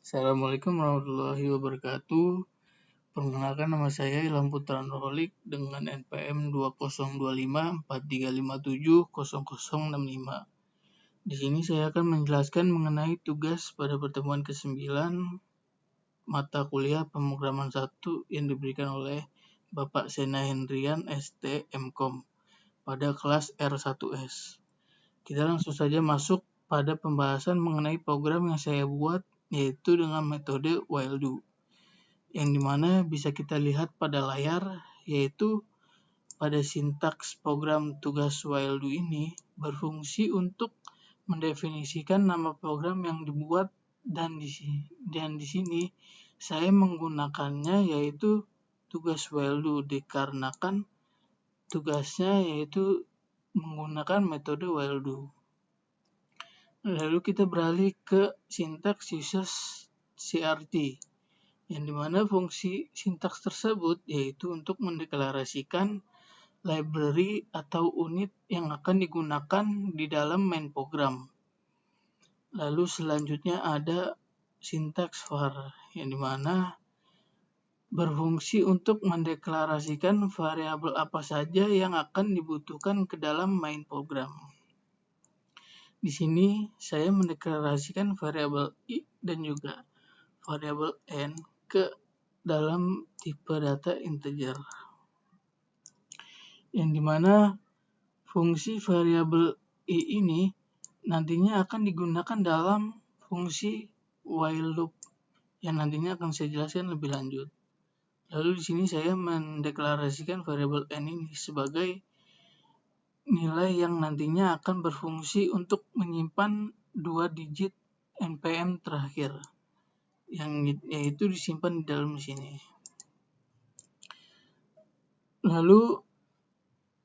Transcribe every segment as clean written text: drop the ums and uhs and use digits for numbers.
Assalamualaikum warahmatullahi wabarakatuh. Perkenalkan, nama saya Ilham Putra Nurholik dengan NPM 202543570065. Di sini saya akan menjelaskan mengenai tugas pada pertemuan ke-9 mata kuliah pemrograman 1 yang diberikan oleh Bapak Sena Hendrian ST MKom pada kelas R1S. Kita langsung saja masuk pada pembahasan mengenai program yang saya buat, yaitu dengan metode while do, yang dimana bisa kita lihat pada layar, yaitu pada sintaks program tugas while do ini berfungsi untuk mendefinisikan nama program yang dibuat, dan di sini saya menggunakannya yaitu tugas while do dikarenakan tugasnya yaitu menggunakan metode while do. Lalu kita beralih ke sintaks uses CRT, yang dimana fungsi sintaks tersebut yaitu untuk mendeklarasikan library atau unit yang akan digunakan di dalam main program. Lalu selanjutnya ada sintaks var, yang dimana berfungsi untuk mendeklarasikan variabel apa saja yang akan dibutuhkan ke dalam main program. Di sini saya mendeklarasikan variabel i dan juga variabel n ke dalam tipe data integer, yang dimana fungsi variabel i ini nantinya akan digunakan dalam fungsi while loop yang nantinya akan saya jelaskan lebih lanjut. Lalu di sini saya mendeklarasikan variabel n ini sebagai nilai yang nantinya akan berfungsi untuk menyimpan 2 digit NPM terakhir, yang yaitu disimpan di dalam sini. Lalu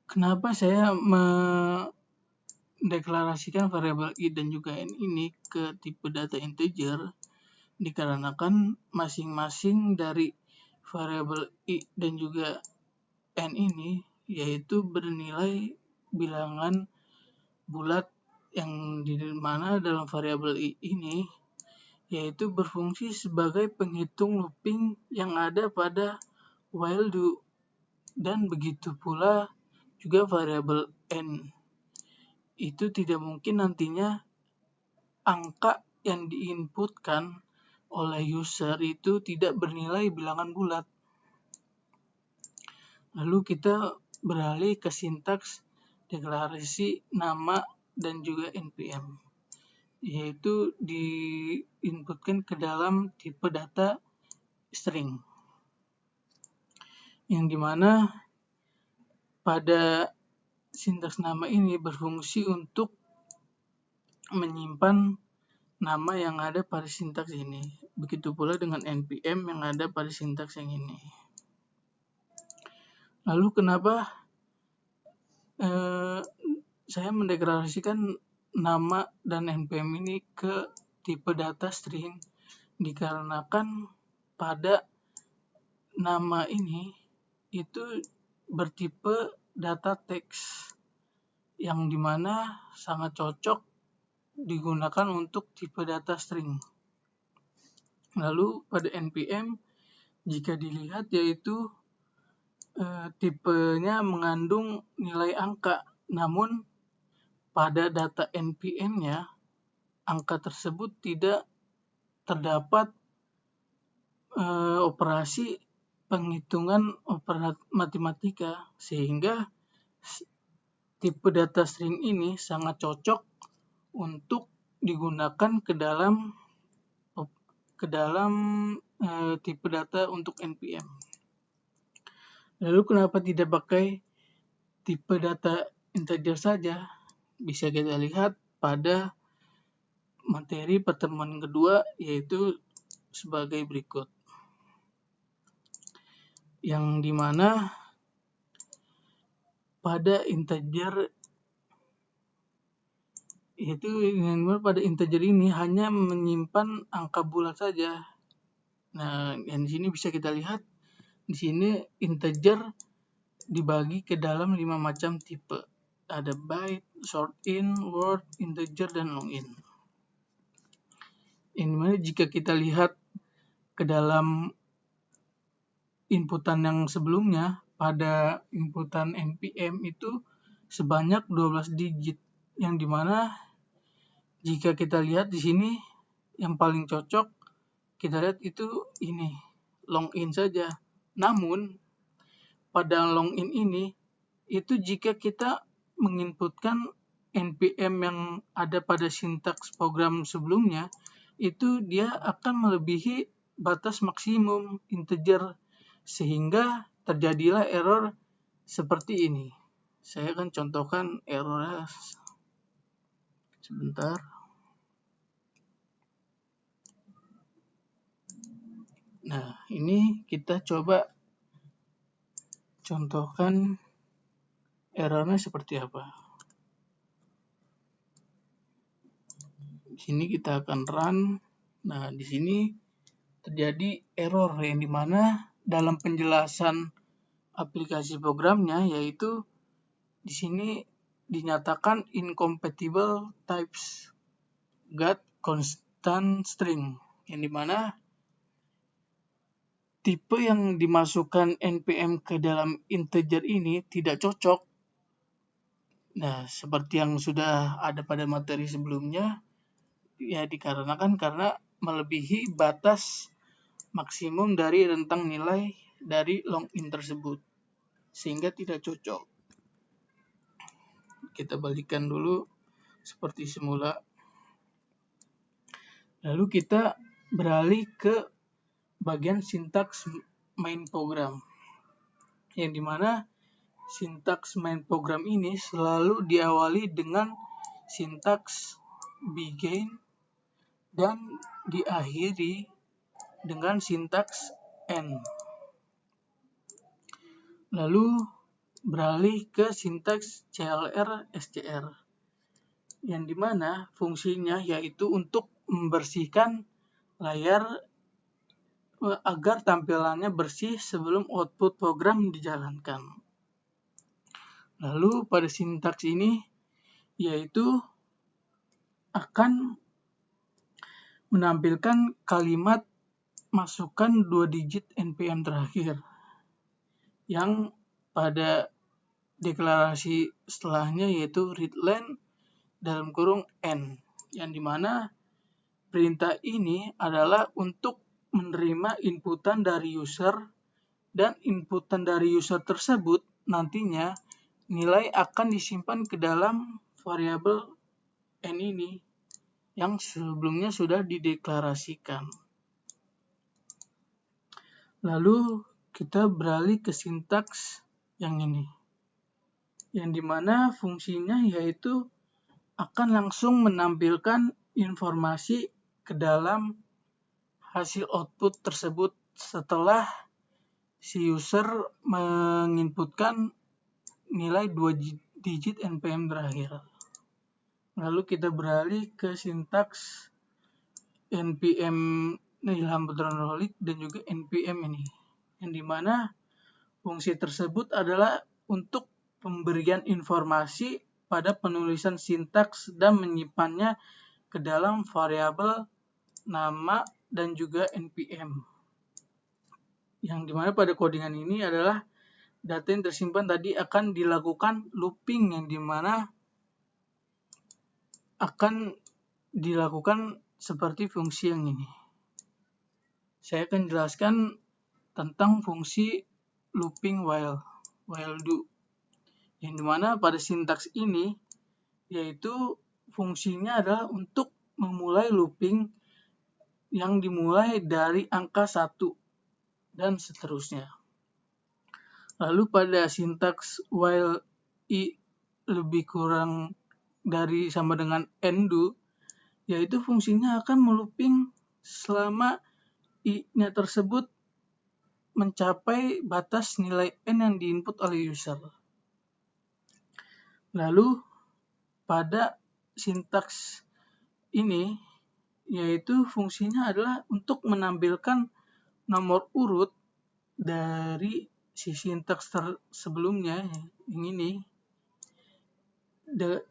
kenapa saya mendeklarasikan variabel i dan juga n ini ke tipe data integer? Dikarenakan masing-masing dari variabel i dan juga n ini yaitu bernilai bilangan bulat, yang di mana dalam variabel i ini yaitu berfungsi sebagai penghitung looping yang ada pada while do, dan begitu pula juga variabel n itu tidak mungkin nantinya angka yang diinputkan oleh user itu tidak bernilai bilangan bulat. Lalu kita beralih ke sintaks deklarasi nama dan juga npm, yaitu diinputkan ke dalam tipe data string, yang dimana pada sintaks nama ini berfungsi untuk menyimpan nama yang ada pada sintaks ini. Begitu pula dengan npm yang ada pada sintaks yang ini. Lalu kenapa saya mendeklarasikan nama dan npm ini ke tipe data string? Dikarenakan pada nama ini itu bertipe data teks, yang dimana sangat cocok digunakan untuk tipe data string. Lalu pada npm jika dilihat yaitu tipenya mengandung nilai angka, namun pada data npm-nya angka tersebut tidak terdapat operasi penghitungan matematika, sehingga tipe data string ini sangat cocok untuk digunakan ke dalam tipe data untuk npm. Lalu kenapa tidak pakai tipe data integer saja? Bisa kita lihat pada materi pertemuan kedua, yaitu sebagai berikut, yang dimana pada integer ini hanya menyimpan angka bulat saja. Nah, yang di sini bisa kita lihat, di sini integer dibagi ke dalam 5 macam tipe. Ada byte, short in, word, integer, dan long in. Yang dimana jika kita lihat ke dalam inputan yang sebelumnya, pada inputan npm itu sebanyak 12 digit, yang dimana jika kita lihat di sini yang paling cocok kita lihat itu ini, long in saja. Namun pada long in ini itu jika kita menginputkan npm yang ada pada sintaks program sebelumnya, itu dia akan melebihi batas maksimum integer, sehingga terjadilah error seperti ini. Saya akan contohkan errornya sebentar. Nah, ini kita coba contohkan errornya seperti apa. Di sini kita akan run. Nah, di sini terjadi error yang dimana dalam penjelasan aplikasi programnya, yaitu di sini dinyatakan incompatible types got constant string, yang dimana tipe yang dimasukkan npm ke dalam integer ini tidak cocok. Nah, seperti yang sudah ada pada materi sebelumnya, ya dikarenakan karena melebihi batas maksimum dari rentang nilai dari long in tersebut, sehingga tidak cocok. Kita balikan dulu seperti semula. Lalu kita beralih ke bagian sintaks main program, yang dimana sintaks main program ini selalu diawali dengan sintaks begin dan diakhiri dengan sintaks end. Lalu beralih ke sintaks clr scr, yang dimana fungsinya yaitu untuk membersihkan layar agar tampilannya bersih sebelum output program dijalankan. Lalu pada sintaks ini yaitu akan menampilkan kalimat masukkan 2 digit npm terakhir, yang pada deklarasi setelahnya yaitu readline dalam kurung n, yang dimana perintah ini adalah untuk menerima inputan dari user, dan inputan dari user tersebut nantinya nilai akan disimpan ke dalam variabel n ini yang sebelumnya sudah dideklarasikan. Lalu kita beralih ke sintaks yang ini, yang dimana fungsinya yaitu akan langsung menampilkan informasi ke dalam hasil output tersebut setelah si user menginputkan nilai 2 digit npm terakhir. Lalu kita beralih ke sintaks npm Ilham Putra Nurholik dan juga npm ini, yang dimana fungsi tersebut adalah untuk pemberian informasi pada penulisan sintaks dan menyimpannya ke dalam variabel nama dan juga npm, yang dimana pada codingan ini adalah data yang tersimpan tadi akan dilakukan looping, yang dimana akan dilakukan seperti fungsi yang ini. Saya akan jelaskan tentang fungsi looping while do, yang dimana pada sintaks ini yaitu fungsinya adalah untuk memulai looping yang dimulai dari angka 1 dan seterusnya. Lalu pada sintaks while i lebih kurang dari sama dengan n do, yaitu fungsinya akan melooping selama i-nya tersebut mencapai batas nilai n yang diinput oleh user. Lalu pada sintaks ini yaitu fungsinya adalah untuk menampilkan nomor urut dari si sintaks sebelumnya yang ini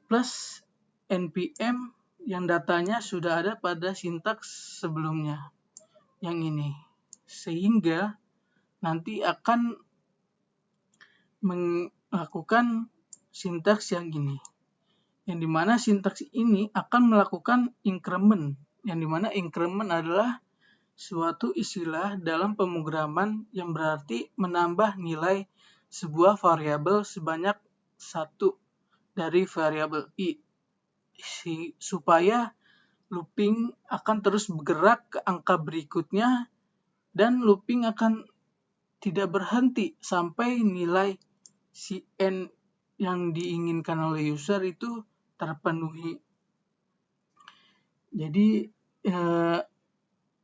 plus npm yang datanya sudah ada pada sintaks sebelumnya, yang ini. Sehingga nanti akan melakukan sintaks yang ini. Yang dimana sintaks ini akan melakukan increment. Yang dimana increment adalah suatu istilah dalam pemrograman yang berarti menambah nilai sebuah variabel sebanyak satu dari variabel i, supaya looping akan terus bergerak ke angka berikutnya dan looping akan tidak berhenti sampai nilai si n yang diinginkan oleh user itu terpenuhi. Jadi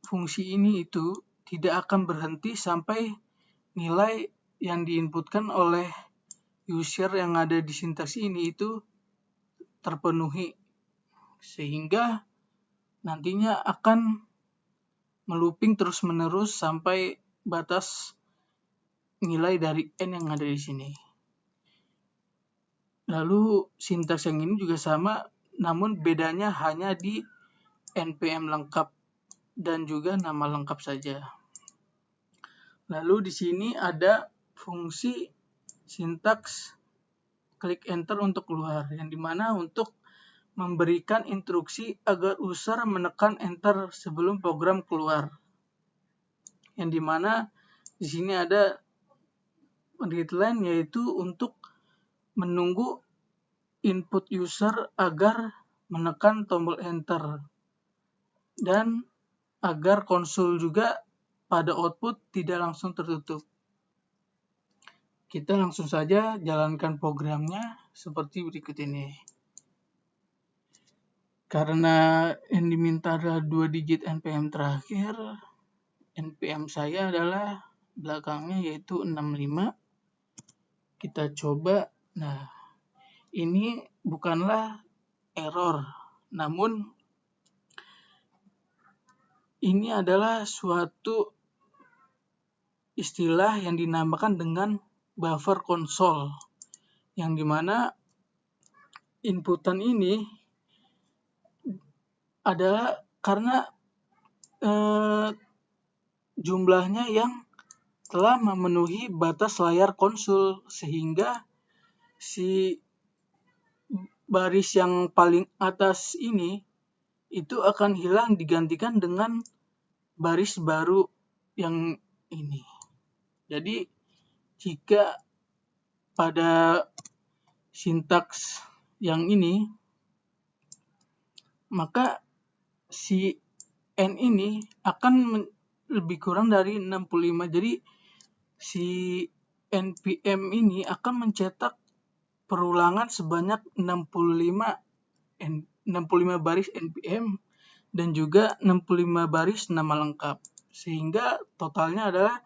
fungsi ini itu tidak akan berhenti sampai nilai yang diinputkan oleh user yang ada di sintaks ini itu terpenuhi, sehingga nantinya akan melooping terus-menerus sampai batas nilai dari n yang ada di sini. Lalu sintaks yang ini juga sama, namun bedanya hanya di npm lengkap dan juga nama lengkap saja. Lalu di sini ada fungsi sintaks klik enter untuk keluar, yang dimana untuk memberikan instruksi agar user menekan enter sebelum program keluar. Yang dimana di sini ada readline, yaitu untuk menunggu input user agar menekan tombol enter dan agar konsol juga pada output tidak langsung tertutup. Kita langsung saja jalankan programnya seperti berikut ini. Karena yang diminta adalah 2 digit npm terakhir, npm saya adalah belakangnya yaitu 65. Kita coba. Nah, ini bukanlah error, namun ini adalah suatu istilah yang dinamakan dengan buffer console, yang dimana inputan ini adalah karena jumlahnya yang telah memenuhi batas layar konsol, sehingga si baris yang paling atas ini itu akan hilang digantikan dengan baris baru yang ini. Jadi jika pada sintaks yang ini, maka si n ini akan lebih kurang dari 65. Jadi si npm ini akan mencetak perulangan sebanyak 65 baris npm dan juga 65 baris nama lengkap, sehingga totalnya adalah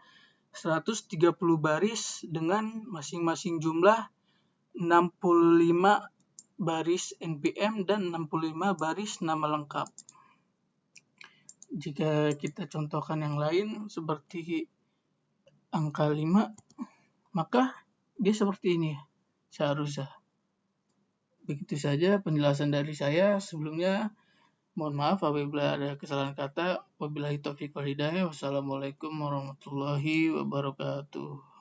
130 baris dengan masing-masing jumlah 65 baris npm dan 65 baris nama lengkap. Jika kita contohkan yang lain seperti angka 5, maka dia seperti ini seharusnya. Begitu saja penjelasan dari saya. Sebelumnya mohon maaf apabila ada kesalahan kata. Wabillahi taufiq wal hidayah. Wassalamualaikum warahmatullahi wabarakatuh.